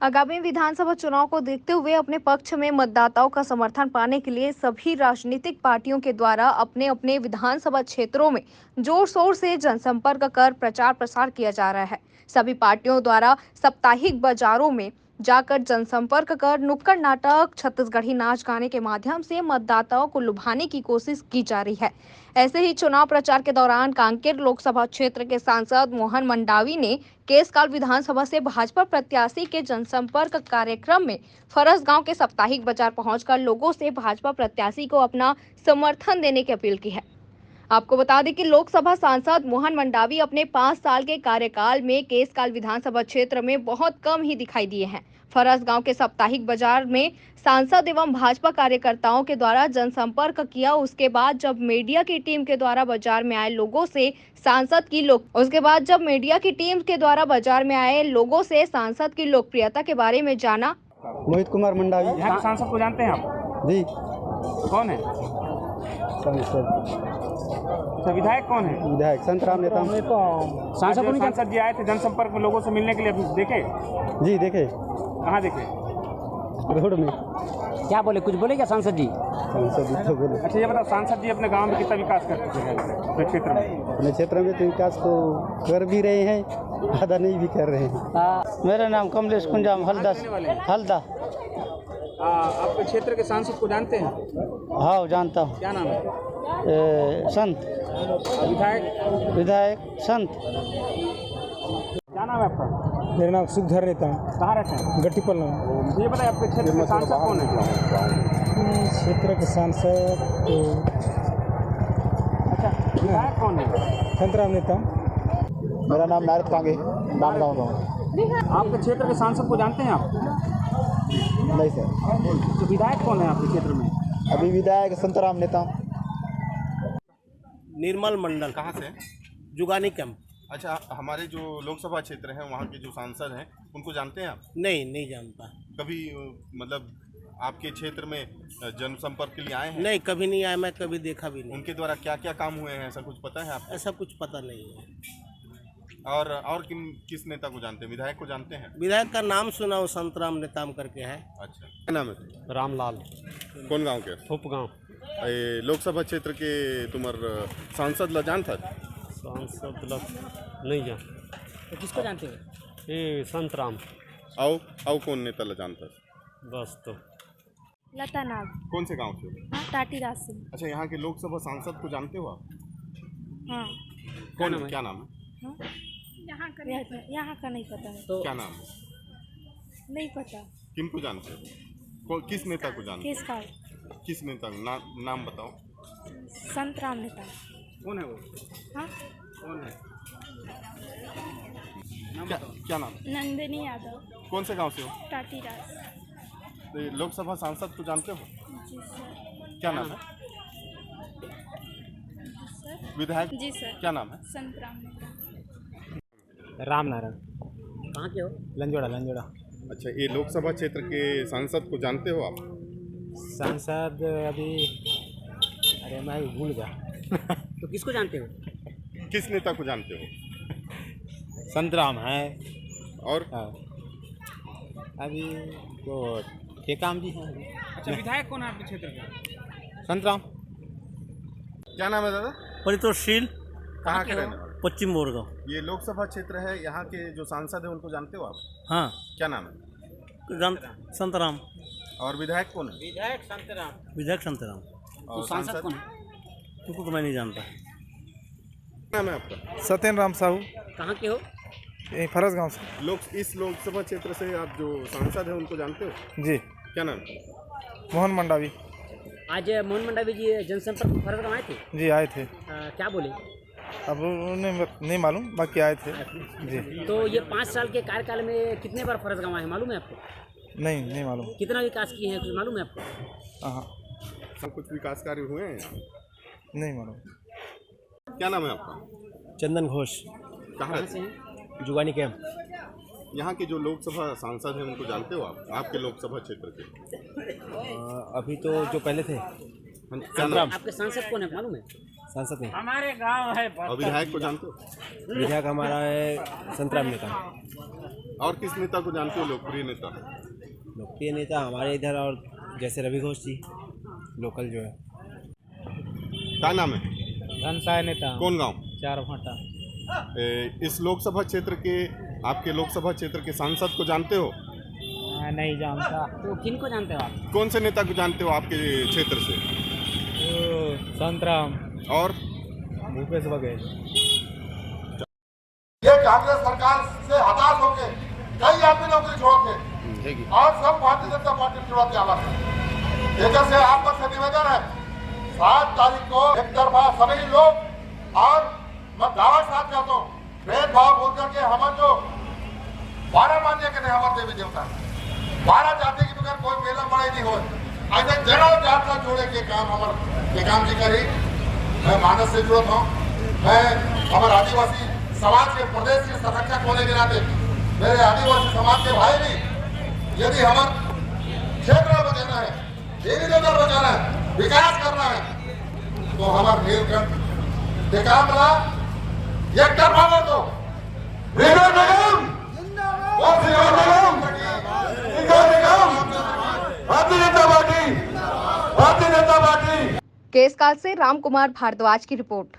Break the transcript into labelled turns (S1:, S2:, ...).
S1: आगामी विधानसभा चुनाव को देखते हुए अपने पक्ष में मतदाताओं का समर्थन पाने के लिए सभी राजनीतिक पार्टियों के द्वारा अपने अपने विधानसभा क्षेत्रों में जोर शोर से जनसंपर्क कर प्रचार प्रसार किया जा रहा है। सभी पार्टियों द्वारा साप्ताहिक बाजारों में जाकर जनसंपर्क कर नुक्कड़ नाटक, छत्तीसगढ़ी नाच गाने के माध्यम से मतदाताओं को लुभाने की कोशिश की जा रही है। ऐसे ही चुनाव प्रचार के दौरान कांकेर लोकसभा क्षेत्र के सांसद मोहन मंडावी ने केसकाल विधानसभा से भाजपा प्रत्याशी के जनसंपर्क कार्यक्रम में फरसगांव के साप्ताहिक बाजार पहुंचकर लोगों से भाजपा प्रत्याशी को अपना समर्थन देने की अपील की है। आपको बता दें कि लोकसभा सांसद मोहन मंडावी अपने 5 साल के कार्यकाल में केसकाल विधानसभा क्षेत्र में बहुत कम ही दिखाई दिए हैं। फरसगांव के साप्ताहिक बाजार में सांसद एवं भाजपा कार्यकर्ताओं के द्वारा जनसंपर्क किया। उसके बाद जब मीडिया की टीम के द्वारा बाजार में आए लोगों से सांसद की लोकप्रियता के बारे में जाना।
S2: मोहित कुमार मंडावी।
S3: यहाँ के सांसद को जानते हैं आप?
S2: जी।
S3: कौन है
S2: सांसद?
S3: अच्छा, विधायक कौन है?
S2: विधायक संतराम नेता।
S3: सांसद जी आए थे जनसंपर्क में लोगों से मिलने के लिए, अभी देखे?
S2: जी देखे।
S3: कहाँ देखे?
S2: रोड में।
S4: क्या बोले, कुछ बोले क्या सांसद जी?
S2: सांसद जी तो बोले।
S3: अच्छा, ये बताओ, सांसद जी अपने गांव में कितना विकास कर चुके हैं अपने क्षेत्र में?
S2: अपने क्षेत्र में तो विकास को कर भी रहे हैं, आधा नहीं भी कर रहे हैं। मेरा नाम कमलेश कुंजाम हल्दा।
S3: आपके क्षेत्र के सांसद को जानते हैं?
S2: हाँ जानता हूँ।
S3: क्या नाम है?
S2: संत। विधायक संत।
S3: क्या नाम है आपका?
S2: मेरा नाम सुखधर नेता।
S3: कहाँ रहते हैं?
S2: गट्टीपल।
S3: ये बताइए, आपके क्षेत्र के सांसद कौन है?
S2: क्षेत्र के सांसद तो
S3: अच्छा, विधायक कौन है?
S2: संतराम नेता। मेरा नाम नारद कांगे, रामगांव गाँव।
S3: आपके क्षेत्र के सांसद को जानते हैं आप?
S2: नहीं सर।
S3: तो विधायक कौन है आपके क्षेत्र में?
S2: अभी विधायक संतराम नेता।
S5: निर्मल मंडल।
S6: कहाँ से?
S5: जुगानी कैंप।
S6: अच्छा, हमारे जो लोकसभा क्षेत्र हैं वहाँ के जो सांसद हैं उनको जानते हैं आप?
S5: नहीं जानता।
S6: कभी मतलब आपके क्षेत्र में जनसंपर्क के लिए आए हैं?
S5: नहीं, कभी नहीं आया, मैं कभी देखा भी नहीं।
S6: उनके द्वारा क्या क्या काम हुए हैं, ऐसा कुछ पता है आपको?
S5: ऐसा कुछ पता नहीं है।
S6: और किस नेता को जानते हैं? विधायक को जानते हैं?
S5: विधायक का नाम सुना, वो संतराम नेताम करके है।
S6: अच्छा, क्या नाम है?
S4: रामलाल।
S6: कौन गाँव के?
S4: थोप गाँव।
S6: लोकसभा क्षेत्र के तुम्हार सांसद ला जान था?
S4: सांसद नहीं जान।
S5: तो किसको जानते हो?
S4: ये संतराम।
S6: आओ कौन नेता ला जान था?
S4: बस तो
S7: लता नाग।
S6: कौन से गांव से?
S7: हाँ, टाटी राज से।
S6: अच्छा, यहाँ के लोकसभा सांसद को जानते हो आप?
S7: हाँ।
S6: कौन है? क्या नाम है?
S7: हाँ? यहाँ का नहीं पता है।
S6: तो क्या नाम है?
S7: नहीं पता।
S6: किनको जानते हो? किस नेता को जानते हो?
S7: केसकाल।
S6: किस नेता का नाम बताओ।
S7: संतराम नेता।
S3: कौन है वो?
S7: हाँ?
S3: कौन है?
S6: क्या नाम?
S7: नंदिनी यादव।
S6: कौन से गांव से हो?
S7: टाटी राज।
S6: तो ये लोकसभा सांसद को जानते हो?
S7: जी सर।
S6: क्या नाम है?
S7: सर।
S6: विधायक?
S7: जी सर।
S6: क्या नाम है?
S7: संतराम नेता।
S2: राम नारायण।
S5: कहाँ के हो?
S2: लंजोड़ा।
S6: अच्छा, ये लोकसभा क्षेत्र के सांसद को जानते हो आप?
S2: सांसद अभी अरे मैं भूल गया।
S5: तो किसको जानते हो?
S6: किस नेता को जानते हो?
S2: संतराम है।
S6: और
S2: हाँ। अभी वो टेकाम जी हैं।
S3: अच्छा, विधायक कौन है आपके क्षेत्र का?
S2: संतराम।
S6: क्या नाम है दादा?
S4: परितोषशील।
S6: कहाँ के रहने वाले?
S4: पश्चिम बोरगांव।
S6: ये लोकसभा क्षेत्र है, यहाँ के जो सांसद है उनको जानते हो आप?
S4: हाँ
S6: क्या नाम है?
S4: संतराम।
S6: और विधायक कौन है?
S5: विधायक संतराम।
S4: विधायक संतराम।
S6: और
S5: सांसद कौन है?
S4: उनको तो मैं नहीं जानता।
S6: क्या नाम है आपका?
S2: सत्यन राम साहू।
S5: कहाँ के हो?
S2: फरस गांव से।
S6: इस लोकसभा क्षेत्र से आप जो सांसद है उनको जानते हो?
S2: जी।
S6: क्या नाम है?
S2: मोहन मंडावी।
S5: आज मोहन मंडावी जी जनसंपर्क फरसगांव आए थे?
S2: जी आए थे।
S5: क्या बोले?
S2: अब उन्हें नहीं मालूम, बाकी आए थे। जी।
S5: तो ये 5 साल के कार्यकाल में कितने बार फरसगांव आए, मालूम है आपको?
S2: नहीं मालूम।
S5: कितना विकास किए हैं, कुछ मालूम है आपको?
S2: हाँ।
S6: सब कुछ विकास कार्य हुए हैं यहाँ?
S2: नहीं मालूम।
S6: क्या नाम है आपका?
S4: चंदन घोष।
S6: कहाँ से हैं?
S4: जुगानी कैंप।
S6: यहाँ के जो लोकसभा सांसद हैं उनको जानते हो आप? आपके लोकसभा क्षेत्र के?
S4: अभी तो जो पहले थे
S6: क्या नाम?
S5: आपके सांसद कौन है, मालूम है?
S4: सांसद नहीं।
S5: हमारे गांव है।
S6: और विधायक को जानते हो?
S4: विधायक हमारा है संतराम नेता।
S6: और किस नेता को जानते हो लोकप्रिय नेता?
S4: लोकप्रिय नेता हमारे इधर और जैसे रवि घोष जी लोकल जो है।
S6: क्या नाम है?
S2: घनसाय नेता
S6: कौन गांव?
S2: चार भाटा।
S6: इस लोकसभा क्षेत्र के, आपके लोकसभा क्षेत्र के सांसद को जानते हो?
S2: नहीं जानता।
S5: तो किन को जानते हो आप?
S6: कौन से नेता को जानते हो आपके क्षेत्र से?
S2: संतराम
S6: और
S2: भूपेश बघेल।
S8: ये कांग्रेस सरकार से हताश होके कई आदमी नौकरी छोड़ के और सब भारतीय जनता पार्टी की जुड़ते आवा है। से आप पर से निवेदन है, 7 तारीख को एक तरफा सभी लोग और मैं दावा साथ चाहता हूँ भेदभाव भूल करके हमारे जो 12 मान्य के हमारे देवी देवता 12 जाति के बगैर कोई मेला बड़ाई नहीं हो। ऐसे जनरल जात्रा जोड़े के काम हमारे काम जी करी। मैं मानस से जुड़ा हूँ। मैं हमारे आदिवासी समाज के प्रदेश के संरक्षक होने के नाते मेरे आदिवासी समाज के भाई भी यदि हमारे क्षेत्र बचाना है, देवी देवता बचाना है, विकास करना है तो हमारे नीलकंठ टेकामला एक तरफा कर दो।
S1: केसकाल से राम कुमार भारद्वाज की रिपोर्ट।